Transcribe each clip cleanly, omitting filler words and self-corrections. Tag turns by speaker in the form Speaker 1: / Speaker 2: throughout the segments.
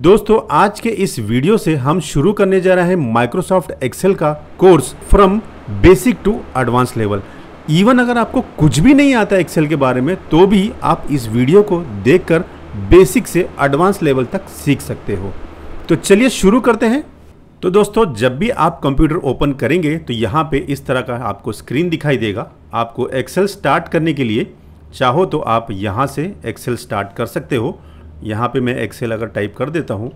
Speaker 1: दोस्तों आज के इस वीडियो से हम शुरू करने जा रहे हैं माइक्रोसॉफ्ट एक्सेल का course from basic to advance level. Even अगर आपको कुछ भी नहीं आता एक्सेल के बारे में तो भी आप इस वीडियो को देखकर बेसिक से एडवांस लेवल तक सीख सकते हो। तो चलिए शुरू करते हैं। तो दोस्तों जब भी आप कंप्यूटर ओपन करेंगे तो यहाँ पे इस तरह का आपको स्क्रीन दिखाई देगा। आपको एक्सेल स्टार्ट करने के लिए चाहो तो आप यहाँ से एक्सेल स्टार्ट कर सकते हो। यहाँ पे मैं एक्सेल अगर टाइप कर देता हूँ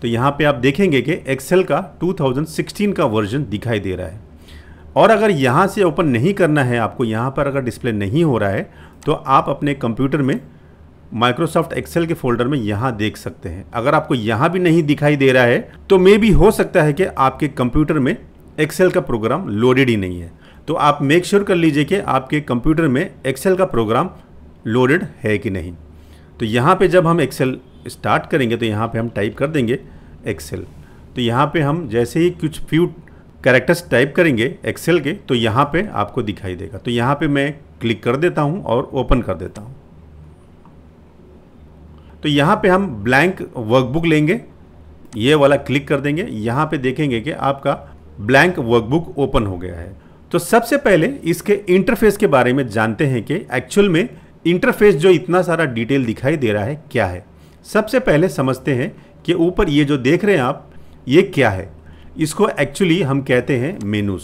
Speaker 1: तो यहाँ पे आप देखेंगे कि एक्सेल का 2016 का वर्जन दिखाई दे रहा है। और अगर यहाँ से ओपन नहीं करना है आपको, यहाँ पर अगर डिस्प्ले नहीं हो रहा है तो आप अपने कंप्यूटर में माइक्रोसॉफ्ट एक्सेल के फोल्डर में यहाँ देख सकते हैं। अगर आपको यहाँ भी नहीं दिखाई दे रहा है तो मे भी हो सकता है कि आपके कंप्यूटर में एक्सेल का प्रोग्राम लोडेड ही नहीं है। तो आप मेक श्योर कर लीजिए कि आपके कंप्यूटर में एक्सेल का प्रोग्राम लोडेड है कि नहीं। तो यहाँ पे जब हम एक्सेल स्टार्ट करेंगे तो यहाँ पे हम टाइप कर देंगे एक्सेल। तो यहाँ पे हम जैसे ही कुछ फ्यू कैरेक्टर्स टाइप करेंगे एक्सेल के तो यहाँ पे आपको दिखाई देगा। तो यहाँ पे मैं क्लिक कर देता हूँ और ओपन कर देता हूँ। तो यहाँ पे हम ब्लैंक वर्कबुक लेंगे, ये वाला क्लिक कर देंगे। यहाँ पे देखेंगे कि आपका ब्लैंक वर्कबुक ओपन हो गया है। तो सबसे पहले इसके इंटरफेस के बारे में जानते हैं कि एक्चुअल में इंटरफेस जो इतना सारा डिटेल दिखाई दे रहा है क्या है। सबसे पहले समझते हैं कि ऊपर ये जो देख रहे हैं आप ये क्या है। इसको एक्चुअली हम कहते हैं मेनूज।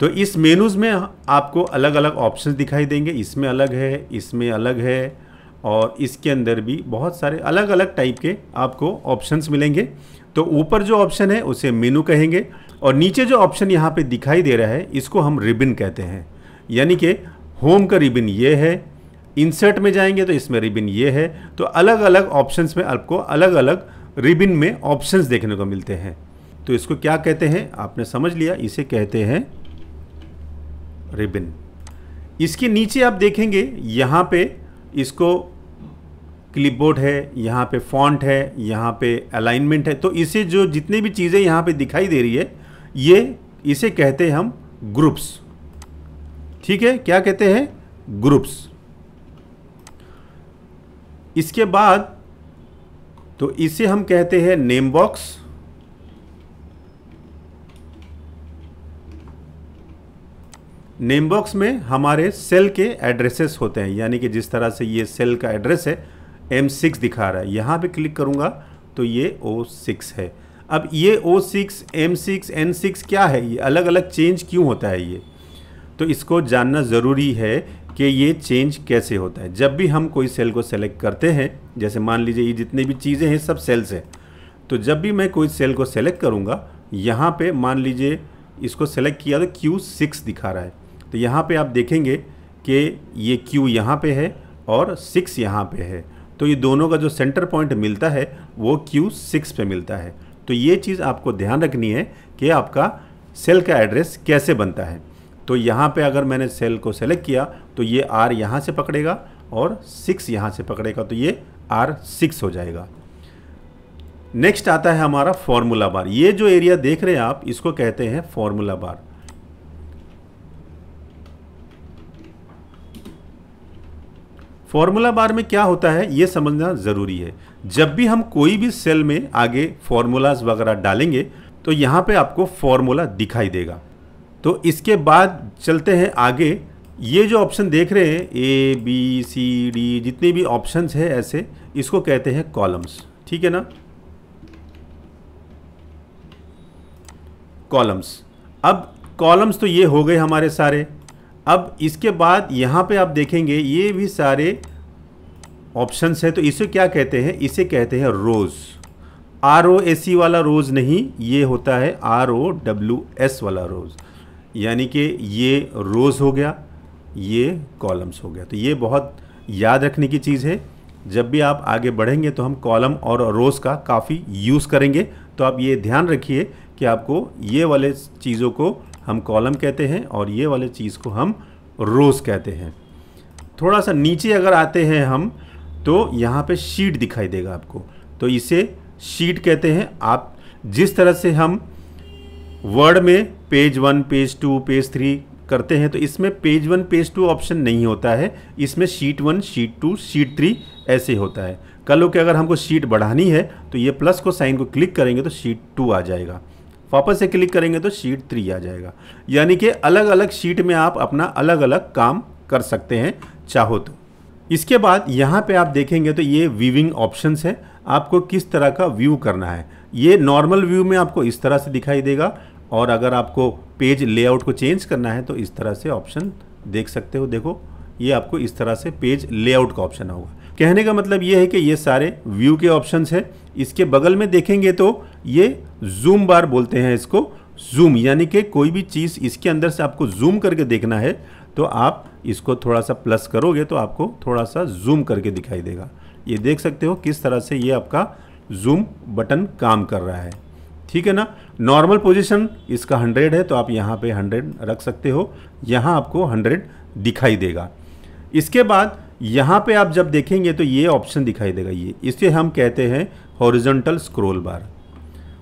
Speaker 1: तो इस मेनूज में आपको अलग अलग ऑप्शंस दिखाई देंगे। इसमें अलग है, इसमें अलग है और इसके अंदर भी बहुत सारे अलग अलग टाइप के आपको ऑप्शंस मिलेंगे। तो ऊपर जो ऑप्शन है उसे मेनू कहेंगे और नीचे जो ऑप्शन यहाँ पे दिखाई दे रहा है इसको हम रिबन कहते हैं। यानी कि होम का रिबन ये है, इंसर्ट में जाएंगे तो इसमें रिबन ये है। तो अलग अलग ऑप्शंस में आपको अलग अलग रिबन में ऑप्शंस देखने को मिलते हैं। तो इसको क्या कहते हैं आपने समझ लिया, इसे कहते हैं रिबन। इसके नीचे आप देखेंगे यहाँ पे इसको क्लिपबोर्ड है, यहाँ पे फॉन्ट है, यहाँ पे अलाइनमेंट है। तो इसे जो जितनी भी चीज़ें यहाँ पे दिखाई दे रही है ये इसे कहते हैं हम ग्रुप्स। ठीक है, क्या कहते हैं? ग्रुप्स। इसके बाद तो इसे हम कहते हैं नेम बॉक्स। नेम बॉक्स में हमारे सेल के एड्रेसेस होते हैं। यानी कि जिस तरह से ये सेल का एड्रेस है M6 दिखा रहा है, यहाँ पे क्लिक करूँगा तो ये O6 है। अब ये O6, M6, N6 क्या है, ये अलग अलग चेंज क्यों होता है ये, तो इसको जानना ज़रूरी है कि ये चेंज कैसे होता है। जब भी हम कोई सेल को सेलेक्ट करते हैं, जैसे मान लीजिए ये जितने भी चीज़ें हैं सब सेल्स हैं, तो जब भी मैं कोई सेल को सेलेक्ट करूँगा यहाँ पे मान लीजिए इसको सेलेक्ट किया तो Q6 दिखा रहा है। तो यहाँ पे आप देखेंगे कि ये Q यहाँ पे है और 6 यहाँ पे है। तो ये दोनों का जो सेंटर पॉइंट मिलता है वो Q6 पे मिलता है। तो ये चीज़ आपको ध्यान रखनी है कि आपका सेल का एड्रेस कैसे बनता है। तो यहाँ पे अगर मैंने सेल को सेलेक्ट किया तो ये R यहाँ से पकड़ेगा और 6 यहाँ से पकड़ेगा, तो ये R6 हो जाएगा। नेक्स्ट आता है हमारा फॉर्मूला बार। ये जो एरिया देख रहे हैं आप इसको कहते हैं फॉर्मूला बार। फॉर्मूला बार में क्या होता है ये समझना ज़रूरी है। जब भी हम कोई भी सेल में आगे फॉर्मूलाज वगैरह डालेंगे तो यहाँ पे आपको फॉर्मूला दिखाई देगा। तो इसके बाद चलते हैं आगे। ये जो ऑप्शन देख रहे हैं A, B, C, D जितने भी ऑप्शंस है ऐसे, इसको कहते हैं कॉलम्स। ठीक है ना, कॉलम्स। अब कॉलम्स तो ये हो गए हमारे सारे। अब इसके बाद यहाँ पे आप देखेंगे ये भी सारे ऑप्शंस है। तो इसे क्या कहते हैं? इसे कहते हैं रोज़। ROS वाला रोज़ नहीं, ये होता है ROWS वाला रोज़। यानी कि ये रोज़ हो गया, ये कॉलम्स हो गया। तो ये बहुत याद रखने की चीज़ है। जब भी आप आगे बढ़ेंगे तो हम कॉलम और रोज़ का काफ़ी यूज़ करेंगे। तो आप ये ध्यान रखिए कि आपको ये वाले चीज़ों को हम कॉलम कहते हैं और ये वाले चीज़ को हम रोज़ कहते हैं। थोड़ा सा नीचे अगर आते हैं हम तो यहाँ पे शीट दिखाई देगा आपको, तो इसे शीट कहते हैं। आप जिस तरह से हम वर्ड में पेज 1, पेज 2, पेज 3 करते हैं तो इसमें पेज 1 पेज 2 ऑप्शन नहीं होता है, इसमें शीट 1 शीट 2 शीट 3 ऐसे होता है। कल को अगर हमको शीट बढ़ानी है तो ये प्लस को साइन को क्लिक करेंगे तो शीट 2 आ जाएगा, वापस से क्लिक करेंगे तो शीट 3 आ जाएगा। यानी कि अलग अलग शीट में आप अपना अलग अलग काम कर सकते हैं चाहो तो। इसके बाद यहाँ पे आप देखेंगे तो ये व्यूइंग ऑप्शंस है, आपको किस तरह का व्यू करना है। ये नॉर्मल व्यू में आपको इस तरह से दिखाई देगा, और अगर आपको पेज लेआउट को चेंज करना है तो इस तरह से ऑप्शन देख सकते हो। देखो ये आपको इस तरह से पेज लेआउट का ऑप्शन होगा। कहने का मतलब ये है कि ये सारे व्यू के ऑप्शंस हैं। इसके बगल में देखेंगे तो ये जूम बार बोलते हैं इसको, जूम, यानी कि कोई भी चीज़ इसके अंदर से आपको जूम करके देखना है तो आप इसको थोड़ा सा प्लस करोगे तो आपको थोड़ा सा जूम करके दिखाई देगा। ये देख सकते हो किस तरह से ये आपका जूम बटन काम कर रहा है, ठीक है ना। नॉर्मल पोजीशन इसका 100 है तो आप यहाँ पे 100 रख सकते हो, यहाँ आपको 100 दिखाई देगा। इसके बाद यहाँ पे आप जब देखेंगे तो ये ऑप्शन दिखाई देगा, ये इसे हम कहते हैं हॉरिजॉन्टल स्क्रॉल बार।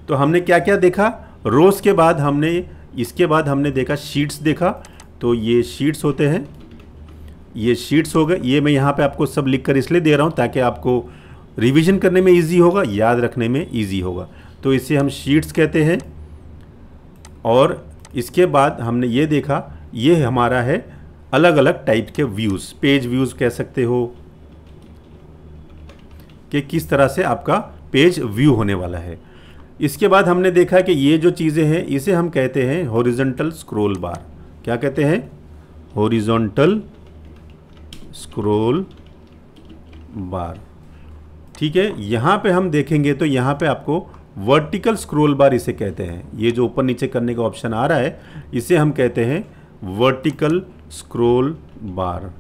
Speaker 1: तो हमने क्या क्या देखा, रोज के बाद हमने इसके बाद हमने देखा शीट्स देखा, तो ये शीट्स होते हैं, ये शीट्स हो गए। ये मैं यहाँ पे आपको सब लिख कर इसलिए दे रहा हूँ ताकि आपको रिवीजन करने में इजी होगा, याद रखने में इजी होगा, तो इसे हम शीट्स कहते हैं। और इसके बाद हमने ये देखा, ये हमारा है अलग अलग टाइप के व्यूज़, पेज व्यूज़ कह सकते हो कि किस तरह से आपका पेज व्यू होने वाला है। इसके बाद हमने देखा कि ये जो चीज़ें हैं इसे हम कहते हैं हॉरिजॉन्टल स्क्रॉल बार। क्या कहते हैं, हॉरिजॉन्टल स्क्रॉल बार, ठीक है। यहाँ पे हम देखेंगे तो यहाँ पे आपको वर्टिकल स्क्रॉल बार इसे कहते हैं। ये जो ऊपर नीचे करने का ऑप्शन आ रहा है इसे हम कहते हैं वर्टिकल स्क्रॉल बार,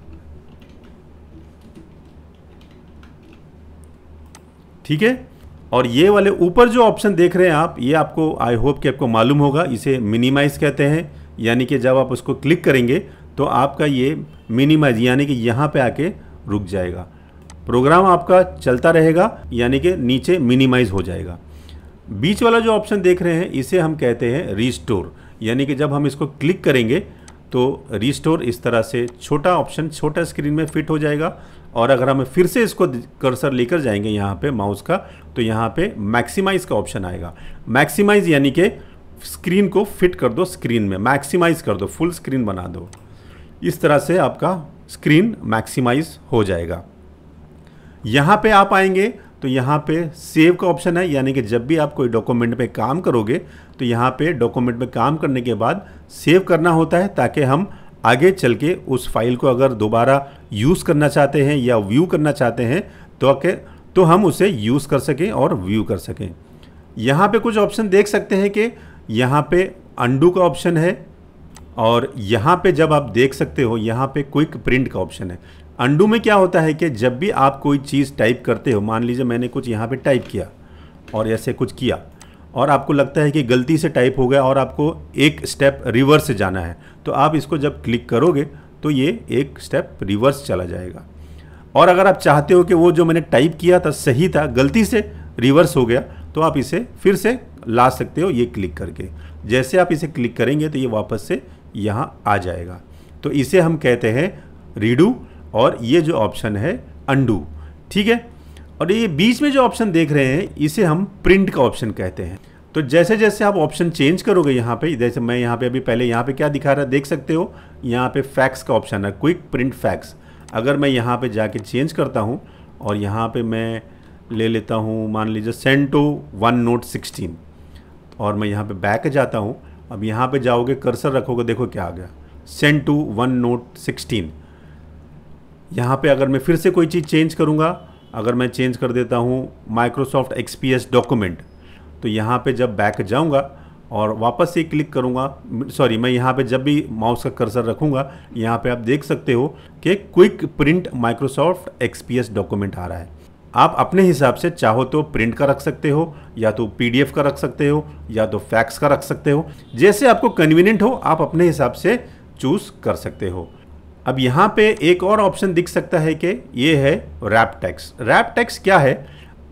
Speaker 1: ठीक है। और ये वाले ऊपर जो ऑप्शन देख रहे हैं आप, ये आपको आई होप कि आपको मालूम होगा, इसे मिनिमाइज कहते हैं। यानी कि जब आप उसको क्लिक करेंगे तो आपका ये मिनिमाइज यानी कि यहाँ पे आके रुक जाएगा, प्रोग्राम आपका चलता रहेगा, यानी कि नीचे मिनिमाइज हो जाएगा। बीच वाला जो ऑप्शन देख रहे हैं इसे हम कहते हैं रीस्टोर, यानी कि जब हम इसको क्लिक करेंगे तो रीस्टोर इस तरह से छोटा ऑप्शन छोटा स्क्रीन में फिट हो जाएगा। और अगर हम फिर से इसको कर्सर लेकर जाएंगे यहाँ पे माउस का, तो यहाँ पे मैक्सिमाइज का ऑप्शन आएगा। मैक्सिमाइज यानी कि स्क्रीन को फिट कर दो, स्क्रीन में मैक्सिमाइज कर दो, फुल स्क्रीन बना दो, इस तरह से आपका स्क्रीन मैक्सिमाइज हो जाएगा। यहाँ पे आप आएंगे तो यहाँ पे सेव का ऑप्शन है, यानी कि जब भी आप कोई डॉक्यूमेंट में काम करोगे तो यहाँ पे डॉक्यूमेंट में काम करने के बाद सेव करना होता है, ताकि हम आगे चल के उस फाइल को अगर दोबारा यूज़ करना चाहते हैं या व्यू करना चाहते हैं तो हम उसे यूज़ कर सकें और व्यू कर सकें। यहाँ पे कुछ ऑप्शन देख सकते हैं कि यहाँ पे अंडू का ऑप्शन है, और यहाँ पे जब आप देख सकते हो यहाँ पे क्विक प्रिंट का ऑप्शन है। अंडू में क्या होता है कि जब भी आप कोई चीज़ टाइप करते हो, मान लीजिए मैंने कुछ यहाँ पे टाइप किया और ऐसे कुछ किया और आपको लगता है कि गलती से टाइप हो गया और आपको एक स्टेप रिवर्स जाना है, तो आप इसको जब क्लिक करोगे तो ये एक स्टेप रिवर्स चला जाएगा। और अगर आप चाहते हो कि वो जो मैंने टाइप किया था सही था, गलती से रिवर्स हो गया, तो आप इसे फिर से ला सकते हो ये क्लिक करके। जैसे आप इसे क्लिक करेंगे तो ये वापस से यहाँ आ जाएगा। तो इसे हम कहते हैं रीडू, और ये जो ऑप्शन है अंडू, ठीक है। और ये बीच में जो ऑप्शन देख रहे हैं इसे हम प्रिंट का ऑप्शन कहते हैं। तो जैसे जैसे आप ऑप्शन चेंज करोगे यहाँ पे, जैसे मैं यहाँ पे अभी पहले यहाँ पे क्या दिखा रहा है देख सकते हो, यहाँ पे फैक्स का ऑप्शन है, क्विक प्रिंट फैक्स। अगर मैं यहाँ पे जाके चेंज करता हूँ और यहाँ पे मैं ले लेता हूँ मान लीजिए सेंड टू वन नोट 16, और मैं यहाँ पे बैक जाता हूँ। अब यहाँ पे जाओगे कर्सर रखोगे, देखो क्या आ गया, सेंड टू वन नोट 16। यहाँ पे अगर मैं फिर से कोई चीज़ चेंज करूँगा, अगर मैं चेंज कर देता हूँ माइक्रोसॉफ्ट एक्सपीएस डॉक्यूमेंट, तो यहाँ पे जब बैक जाऊँगा और वापस से क्लिक करूँगा, सॉरी मैं यहाँ पे जब भी माउस का कर्सर रखूँगा, यहाँ पे आप देख सकते हो कि quick print Microsoft XPS document आ रहा है। आप अपने हिसाब से चाहो तो प्रिंट का रख सकते हो, या तो पीडीएफ का रख सकते हो, या तो फैक्स का रख सकते हो, जैसे आपको कन्वीनियंट हो आप अपने हिसाब से चूज़ कर सकते हो। अब यहाँ पे एक और ऑप्शन दिख सकता है कि ये है रैप टेक्स्ट। रैप टेक्स्ट क्या है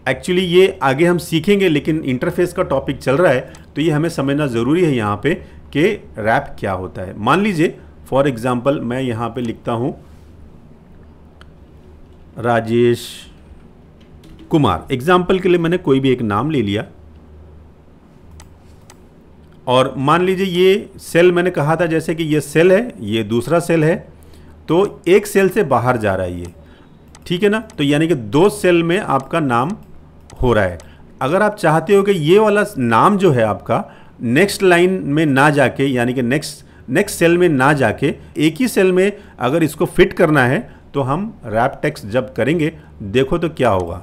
Speaker 1: एक्चुअली ये आगे हम सीखेंगे, लेकिन इंटरफेस का टॉपिक चल रहा है तो ये हमें समझना ज़रूरी है यहाँ पे कि रैप क्या होता है। मान लीजिए फॉर एग्जांपल मैं यहाँ पे लिखता हूँ राजेश कुमार, एग्जाम्पल के लिए मैंने कोई भी एक नाम ले लिया। और मान लीजिए ये सेल मैंने कहा था जैसे कि ये सेल है, ये दूसरा सेल है, तो एक सेल से बाहर जा रहा है ये, ठीक है ना। तो यानी कि 2 सेल में आपका नाम हो रहा है। अगर आप चाहते हो कि ये वाला नाम जो है आपका नेक्स्ट लाइन में ना जाके, यानी कि नेक्स्ट सेल में ना जाके एक ही सेल में अगर इसको फिट करना है, तो हम रैप टेक्स्ट जब करेंगे देखो तो क्या होगा।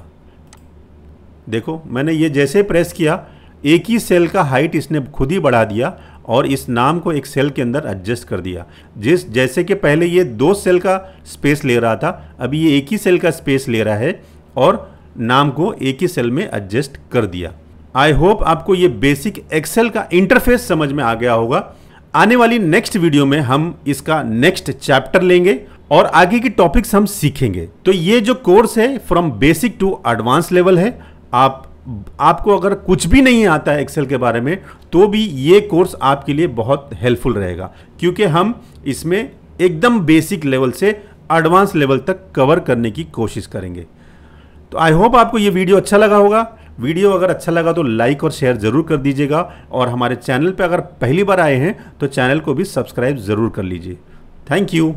Speaker 1: देखो मैंने ये जैसे प्रेस किया, एक ही सेल का हाइट इसने खुद ही बढ़ा दिया और इस नाम को एक सेल के अंदर एडजस्ट कर दिया। जैसे कि पहले ये 2 सेल का स्पेस ले रहा था, अभी ये एक ही सेल का स्पेस ले रहा है और नाम को एक ही सेल में एडजस्ट कर दिया। आई होप आपको ये बेसिक एक्सेल का इंटरफेस समझ में आ गया होगा। आने वाली नेक्स्ट वीडियो में हम इसका नेक्स्ट चैप्टर लेंगे और आगे की टॉपिक्स हम सीखेंगे। तो ये जो कोर्स है from basic to advance level है। आपको अगर कुछ भी नहीं आता है एक्सेल के बारे में, तो भी ये कोर्स आपके लिए बहुत हेल्पफुल रहेगा, क्योंकि हम इसमें एकदम बेसिक लेवल से एडवांस लेवल तक कवर करने की कोशिश करेंगे। तो आई होप आपको ये वीडियो अच्छा लगा होगा। वीडियो अगर अच्छा लगा तो लाइक और शेयर ज़रूर कर दीजिएगा, और हमारे चैनल पे अगर पहली बार आए हैं तो चैनल को भी सब्सक्राइब ज़रूर कर लीजिए। Thank you.